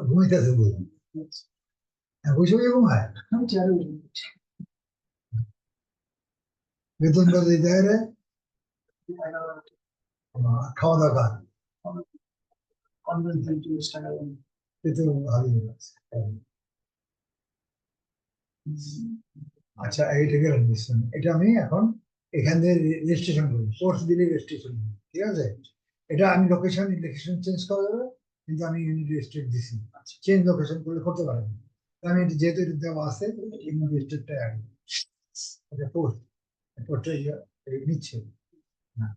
ঘুমাইতেছে বলুন, বসে বসে ঘুমায়, বেতন কত দিতে হয় রে? খাওয়া দাওয়া আচ্ছা, এইটা গেল বুঝছেন। এটা আমি এখন এখান থেকে রেজিস্ট্রেশন করি, কোর্স দিলে রেজিস্ট্রেশন, ঠিক আছে? এটা আমি লোকেশন চেঞ্জ করা যাবে, কিন্তু আমি ইউনিট রেজিস্ট্রেট দিছি, চেঞ্জ লোকেশন করলে করতে পারবেন। আমি যেহেতু এটা দেওয়া আছে, ইউনিট রেজিস্ট্রেটটা আগে এটা পোস্ট পোস্টটা নিচ্ছে না,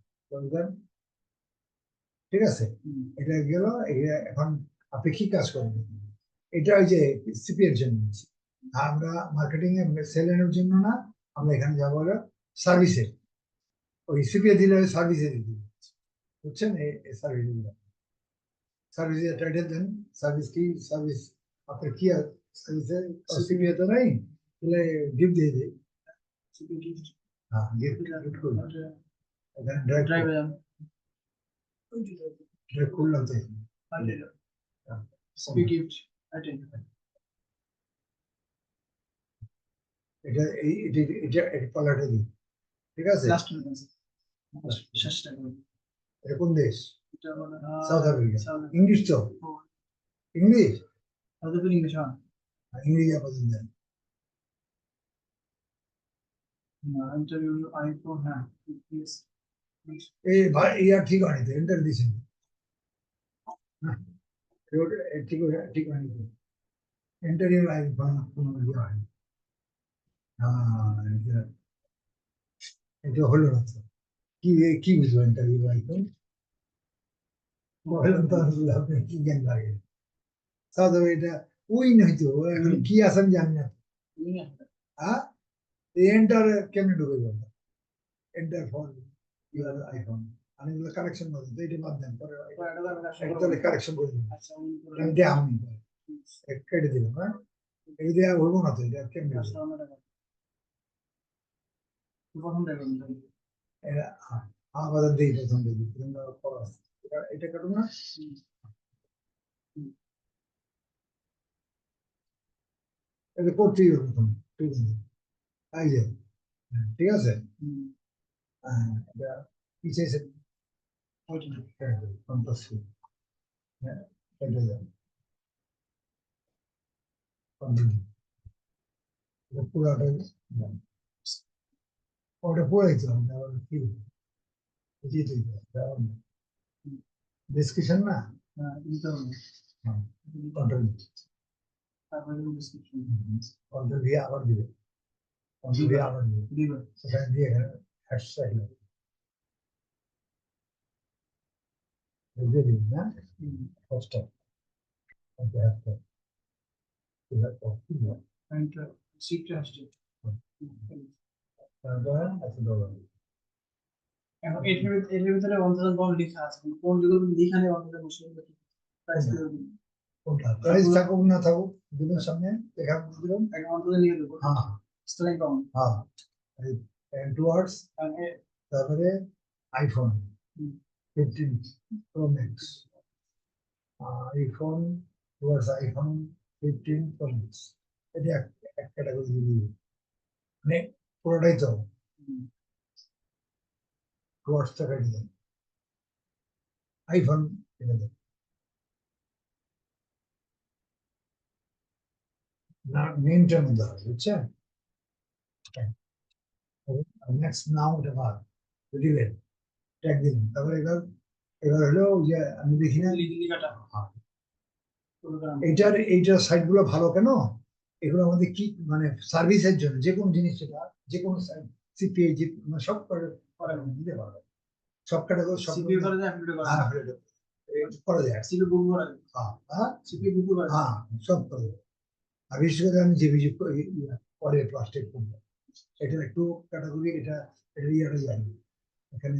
ঠিক আছে? এটা গেল। এখন আপনি কি কাজ করবেন? এটা ওই যে সিপি এর জন্য, আমরা মার্কেটিং এ সেলের জন্য না, আমরা এখানে যাবো হলো সার্ভিসে। ওই সিপি দিলে সার্ভিসে দিবি, বুঝছেন? এই সার্ভিস দিলাম, সার্ভিসের টাইটেল দেন, সার্ভিস কি, সার্ভিস আপনার কি সার্ভিসে সিপি তো নাই, তাহলে গিফট দিয়ে দিই। হ্যাঁ, গিফট করলাম, এখানে ড্রাইভ করলাম তো গিফট। এটা এটা পালাটা দিই, ঠিক আছে? এটা কোন দেশ? South Africa. ইংলিশ তো, ইংলিশ ইংলিশ আপাতত দেন। এই ভাই ইয়ার ঠিক হয়নি তো, এন্টার দিয়েছেন ঠিক ঠিক হয়নি তো, এন্টারিয়ার কোনো ইয়ে হয়নি। হ্যাঁ, এটা হলো না তো, কি কি বুঝবো ইন্টারভিউ আইকন? আপনি কি জ্ঞান লাগে? সাউথ আফ্রিকা ওই নয়তো, এখন কি আছে আমি জানি না। হ্যাঁ, এন্টার কেমনে ঢুকে যাবো? এন্টার ফর ইউর আইফোন, আমি এগুলো কারেকশন করবো, তো এটা বাদ দেন, পরে তাহলে কারেকশন করে দেবো, আমি দেয়া আমি কেটে দিলাম। হ্যাঁ, এই দেওয়া হইব না তো, এটা কেমনে এটা আবার দিই, প্রথম দিই এটা কাটুন না, এটা করতেই হবে প্রথম, ঠিক আছে? এই যে, ঠিক আছে, এটা পিছিয়ে কন্ট্রাস্ট, হ্যাঁ, কেটে যাবে, কন্টিনিউ, এটা পুরাটাই ওটা পুরাই তো কি ডিসক্রিপশন না, কন্ট্রোল কন্ট্রোল দিয়ে আবার দিবে, কন্ট্রোল দিয়ে আবার দিবে, সেখানে দিয়ে হ্যাশট্যাগ দিয়ে দিন না, ফার্স্ট তারপরে এখন এর ভিতরে অন্তত বল লেখা আছে, কোন যেগুলো লেখা নেই অন্তত মুশকিল কোনটা প্রাইস থাকুক না থাকুক, দিলেন সামনে লেখা দিলাম, এক অন্তত নিয়ে দেবো। হ্যাঁ, স্টাইল ডাউন, হ্যাঁ, টুয়ার্ডস, তারপরে iPhone 15 pro max, iPhone towards iPhone 15 pro max, এটা এক ক্যাটাগরি দিয়ে মানে পুরোটাই তো টুয়ার্ডস টাকা দিয়ে আইফোন কিনে দেয় না, মেনটার মধ্যে হবে, বুঝছেন? নেক্সট নাও এটা বাদ দিলেন, ট্যাগ দিলেন, তারপরে এবার এবার হলো যে আমি দেখি না এইটার সাইট গুলো ভালো কেন, এগুলো আমাদের কি মানে সার্ভিসের জন্য, যে কোনো জিনিস সেটা, যে কোনো সিপিআই সব দিতে পারবে, সব ক্যাটাগরি সব করা যায়, হ্যাঁ সব করা যায়। আর বিশেষ করে আমি যে বিজু পরে প্লাস্টিক করবো, এটা একটু ক্যাটাগরি, এটা ইয়াটা যাই এখানে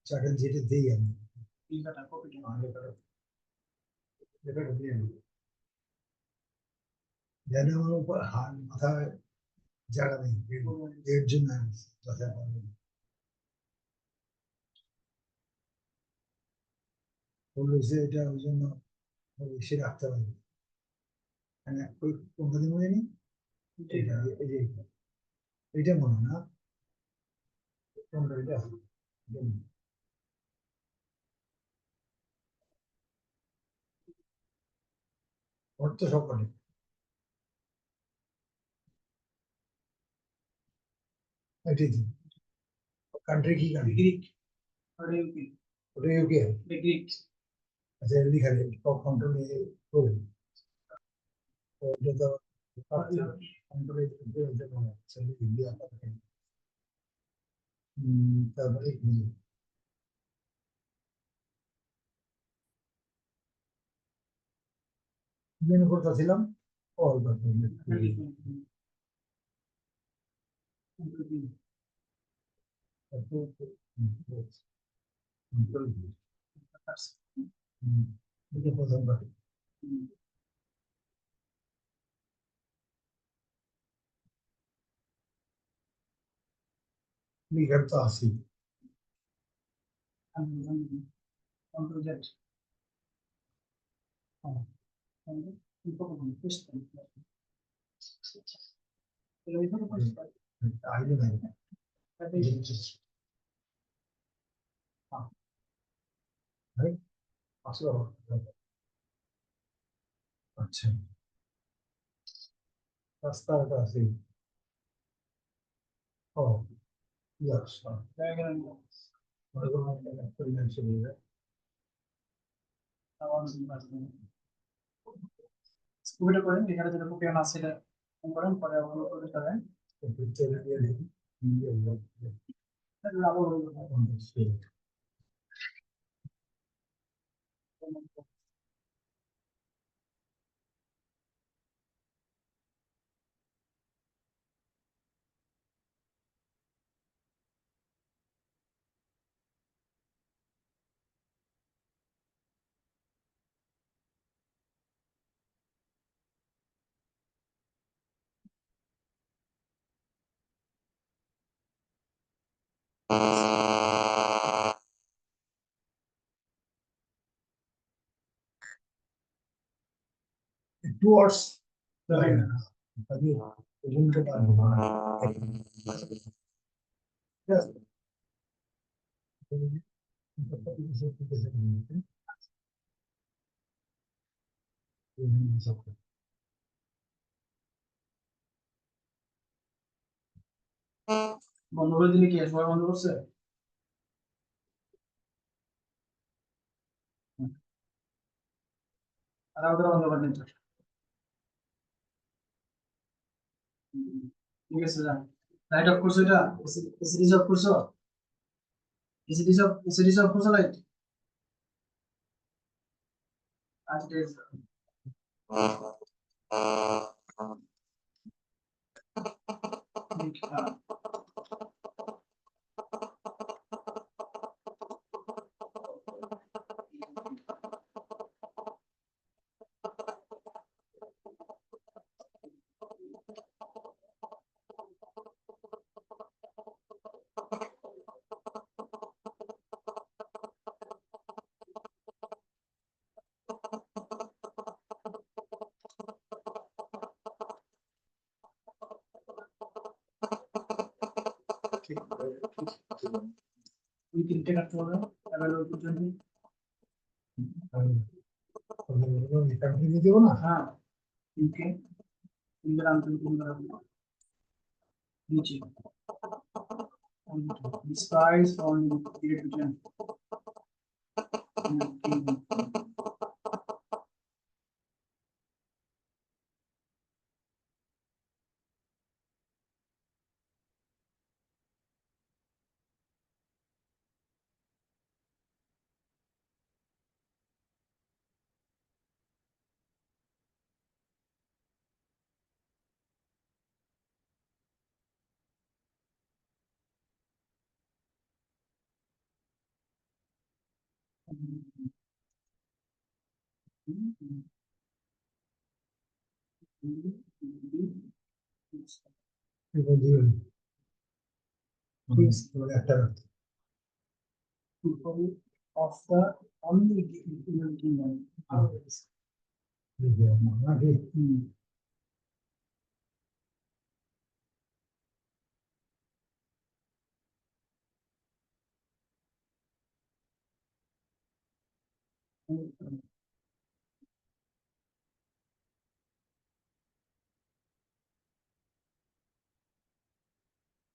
চার্টেন যেটা দিই আমি যেন আমার উপর মাথায় জায়গা নেই, এর জন্য আমি কথা বলি। বলছে এটা ওই জন্য সে রাখতে পারবে মানে ওই কোনটা দিয়ে মনে নেই এটা এই যে এইটা মনে হয় না কোনটা এটা অর্থ সকলে এটাই কান্ট্রি কি কান্ট্রি গ্রিক আর ইউপি ওটা ইউকে গ্রিক আচ্ছা এটা লিখা যায় কন্ট্রোল করবে তো এটা তো কন্ট্রোল ইন্ডিয়া তারপরে মেনু করতেছিলাম অল এটা প্রথম বাকি লিখার তো আসি কন্ট্রোল জেড আইলে নাই আসলে আচ্ছা রাস্তা এটা আছে ও ইয়াস মনে করুন একটা ছিল স্কুলটা করেন এখানে যেটা প্রোগ্রাম আছে সেটা করেন পরে আবার করে করেন towards tadi ujung ke বন্ধ করে দিলে কি সবাই বন্ধ করছে আর ওটা বন্ধ করে দিন ঠিক আছে যান লাইট অফ করছো এটা এসিডি অফ করছো এসিডি অফ করছো লাইট আচ্ছা ঠিক আছে ওই তিনটে কাটতে হবে এবার ওই পর্যন্ত দিব না হ্যাঁ তিনটে তিনবার আনতে তিনবার নিচে despise only period between একটা of the only kingdom. নাকি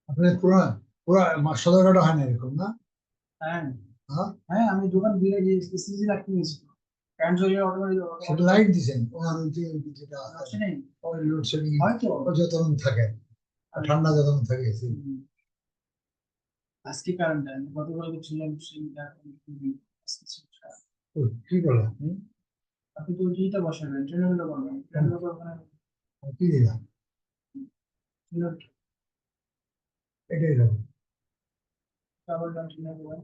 আপনাদের পুরো পুরো সদরঘাটা হয় না এরকম না? হ্যাঁ হ্যাঁ হ্যাঁ, আমি দোকান দিয়ে সিসি রাখতে নিয়েছি, কারেন্ট চলে অটোমেটিক সেটা লাইট দিছেন ওনার ওই যে যেটা আসে নেই ওই লোডশেডিং হয়তো। যতক্ষণ থাকে ঠান্ডা যতক্ষণ থাকে আজকে কারেন্ট দেয় গতকালকে ছিলাম কি করলাম আপনি? আপনি তো ওইটা বসাবেন ট্রেনের করবেন ট্রেনের ওখানে কি দিলাম এটাই দেবো। ট্রাভেল ট্রেনে দেবেন।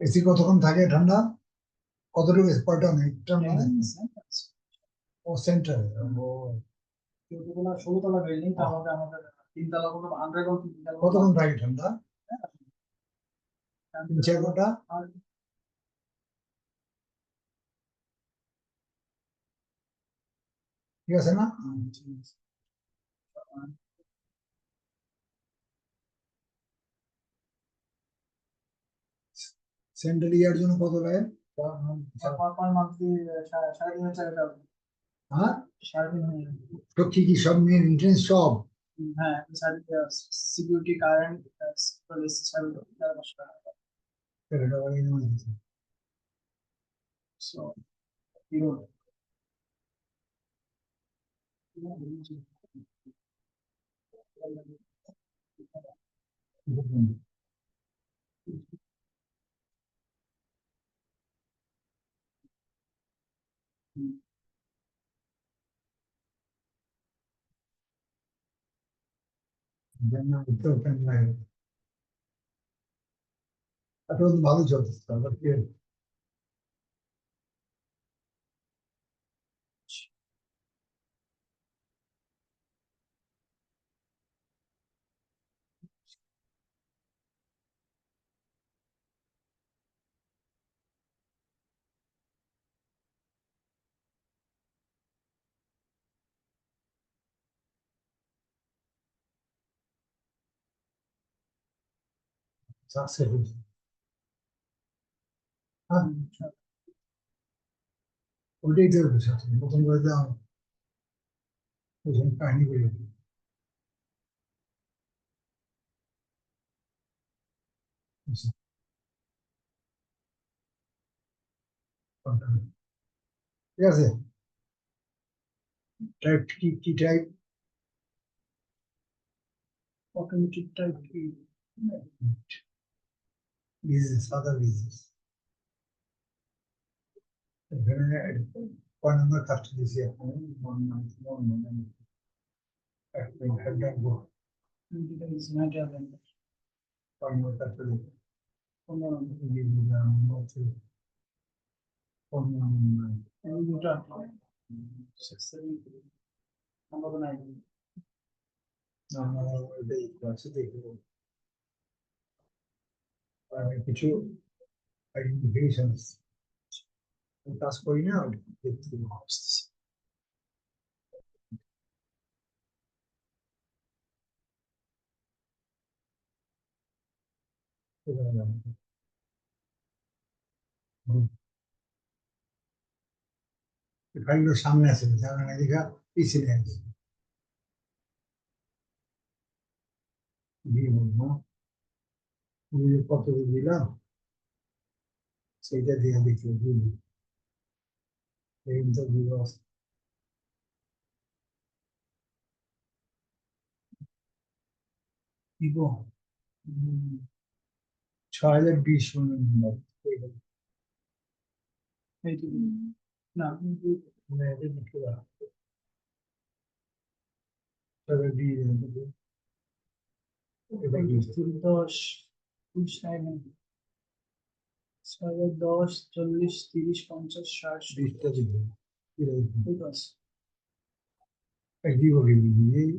এসি কতক্ষণ থাকে ঠান্ডা? কতটুকু কয়টা নেই ও সেন্টারে ও যেগুলো 16 তলা বিল্ডিং তার মধ্যে আমাদের 3 তলা কোনো আন্ডারগ্রাউন্ড 3 তলা কতক্ষণ থাকে ঠান্ডা? 3-4 ঘন্টা। আর ঠিক আছে না? ঠিক আছে। সেন্ট্রাল ইয়ার জন্য কত লাগে? পার মান্থলি 3.5 4 টাকা। হ্যাঁ 3.5 তো কি কি সব নিয়ে ইন্টারেন্স সব হ্যাঁ সিকিউরিটি কারেন্ট টাকা। এটা আবার এই নয় দিচ্ছে। সো ইউরো জন্য একটু ওপেন লাগে এটা তো ভালোই চলতেছে আবার কি সাকসেসফুল। হ্যাঁ ওইটাই তো বিষয় প্রথম করে দাও প্রথম কাহিনী বলি ঠিক আছে টাইপ কি কি টাইপ অটোমেটিক টাইপ কি বিজনেস আদার বিজনেস এখানে কয় নম্বর কাজটা দিয়েছি এখন কয় নম্বর কাজটা দিয়েছি 15 কিছু আইডেন্টিফিকেশন কাজ করি না দেখতে আসতেছি ফাইলগুলো সামনে আছে সামনে না দেখা পিছিয়ে আছে দিয়ে বলবো কত দিলাম সেইটা দিয়ে দেখি বুঝলি এই তো দিবস দিব 6020 না মানে এটা লিখে দাও তবে দিয়ে দেবো এটা কি 10 20 10 40 30 50 60 20টা দিব ঠিক আছে দিব এই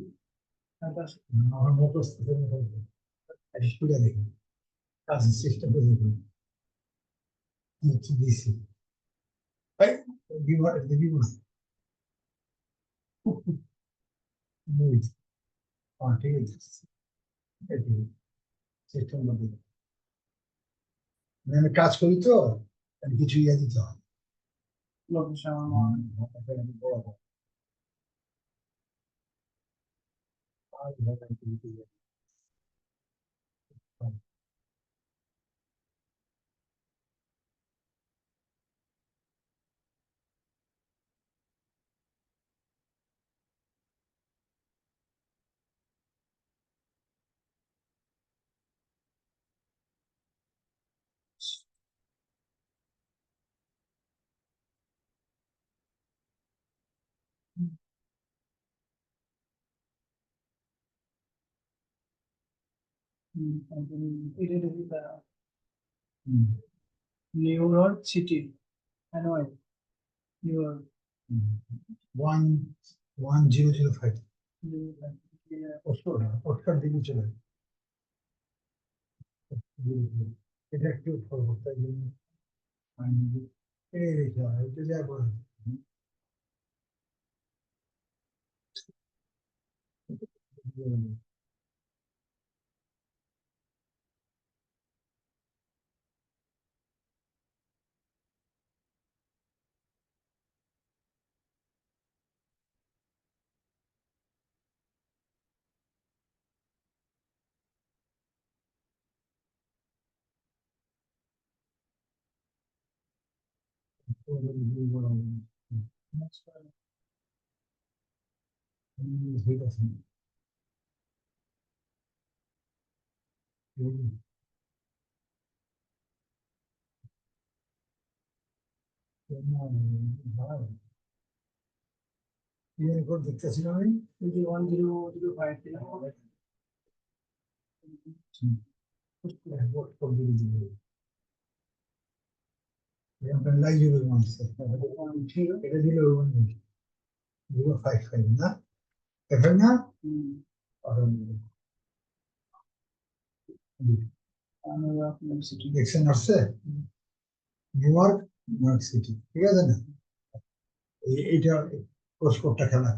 তারপর আমার মুখস্থ করে দেখি কাজের চেষ্টা করে দেখুন কি দিয়েছি দিব দিব ঠিক আছে চেষ্টা করবো আমি কাজ করি তো আমি কিছু ইয়ে দিতে হয় লোকেশন এটা দেখি new York city Hanoi new York 11005 postcard দিকে চলে এটা একটু তাই জন্য এই রেখে এটা যা করে ঠিক আছে 1005 এটা দিলে 055 না দেখেন না দেখছেন আসছে নিউ ইয়র্ক সিটি ঠিক আছে না এইটা কোর্সটা খেলা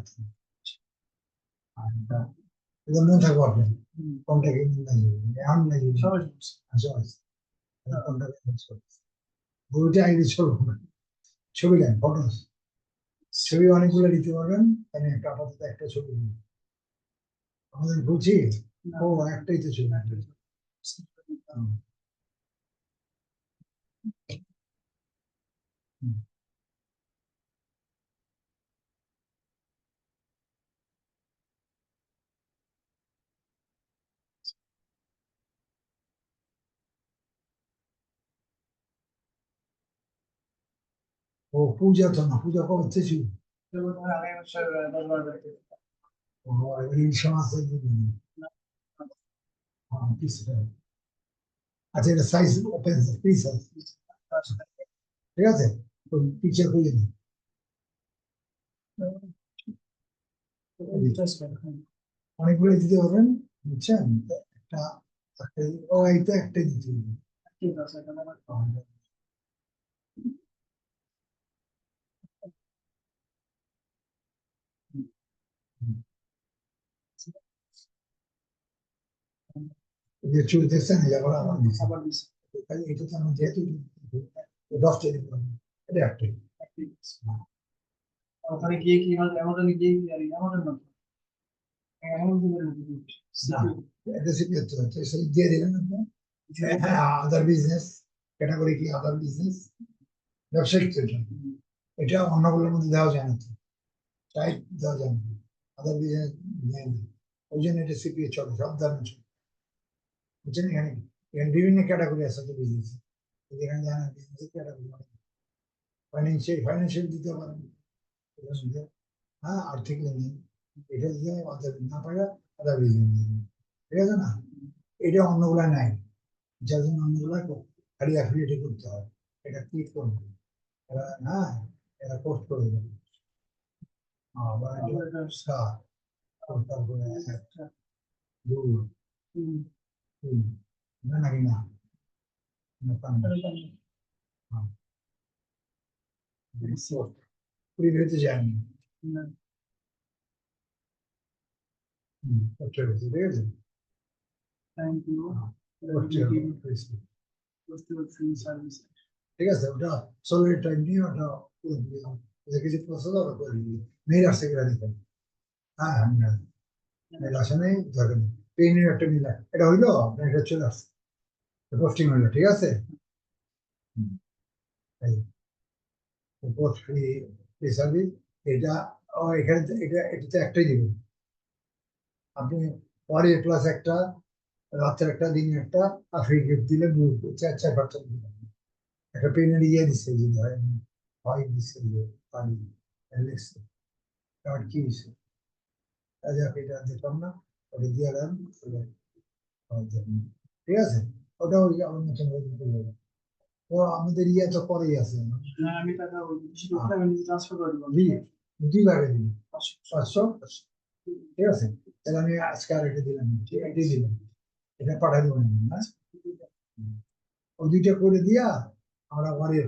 এটা মনে থাকবো আপনার কোনটা কি এখন নাকি কোনটা বইটা আইডি ছবি দেন ফটো ছবি অনেকগুলো দিতে পারবেন আমি একটা আপাতত একটা ছবি দিই আমাদের বলছি ও একটাই তো ছবি ও পূজা তো না পূজা কবে ছিল ও এই সময় আচ্ছা এটা সাইজ ওপেন পিস আছে ঠিক আছে তো পিকচার খুলে দিন অনেকগুলো দিতে পারবেন বুঝছেন একটা ও এইটা একটাই দিতে হবে ঠিক আছে যে চুল দেখছেন আবার আমার দিচ্ছে আবার দিছি এটা তো আমার যেহেতু 10টা দিতে হবে এটা একটাই ওখানে গিয়ে কি মানে অ্যামাজনে গিয়ে কি আর অ্যামাজন না অ্যামাজন না এটা সিপিএ তো সেই দিয়ে দিলেন আপনি হ্যাঁ আদার বিজনেস ক্যাটাগরি কি আদার বিজনেস ব্যবসায়িক ক্ষেত্রে এটা অন্যগুলোর মধ্যে দেওয়া যায় না তো চাই দেওয়া যায় না আদার বিজনেস নেয় না ওই জন্য এটা সিপিএ চলে সব ধরনের চলে বুঝছেন এখানে এখানে বিভিন্ন ক্যাটাগরি আছে তো বিজনেস এখানে জানেন বিজনেসের ক্যাটাগরি ফাইন্যান্সিয়াল দিতে পারেন হ্যাঁ আর্থিক লেনদেন এটা দিয়ে আদার না পারে আদার বিজনেস ঠিক আছে না এটা অন্যগুলা নাই যার জন্য অন্যগুলা খালি অ্যাফিলিয়েট করতে হয় এটা ক্লিক করবে এরা হ্যাঁ এরা পোস্ট করে দেবে আবার আবার এটা 7 তারপরে 1 একটা, 2 তিন, 3 না নাকি না না পান এরকম। কুড়ি হতে যায়নি না, করতে হয়েছে ঠিক আছে thank you. করতে হয়েছে Festival free service. ঠিক আছে ওটা সোলার টাইম নিয়ে ওটা করে দিও ওদের কিছু প্রসেস ওটা করে দিও মেয়ের আসছে কিনা দেখেন হ্যাঁ হ্যাঁ মেয়ের আসে নেই ধরেন পেনের একটা মিলা এটা হইলো আপনার এটা চলে আসছে পোস্টিং হইলো ঠিক আছে এই পোস্ট ফ্রি ফ্রি সার্ভিস এটা এখানে এটা এটাতে একটাই দিবেন আপনি পরে প্লাস একটা রাতের একটা দিনে একটা আর ফ্রি গিফট দিলে 4 দিবেন একটা পেনের ইয়ে দিচ্ছে যদি হয় হয় দিচ্ছে যে পানি লিখছে আর কি দিচ্ছে আচ্ছা এটা দিতাম না ওটা দিয়ে দেন ঠিক আছে ওটা ওই আমার মতন করে দিতে হবে ও আমাদের ইয়ে তো পরেই আছে হ্যাঁ, আমি টাকা ওই 200 টাকা নিজে ট্রান্সফার করে দিলাম। দুই ভাগে দিন 500। 500 ঠিক আছে তাহলে আমি আজকে আর এটা দিলাম ঠিক আছে এটাই দিলাম এটা পাঠাই দেবেন না ওই দুইটা করে দিয়া আমরা বাড়ির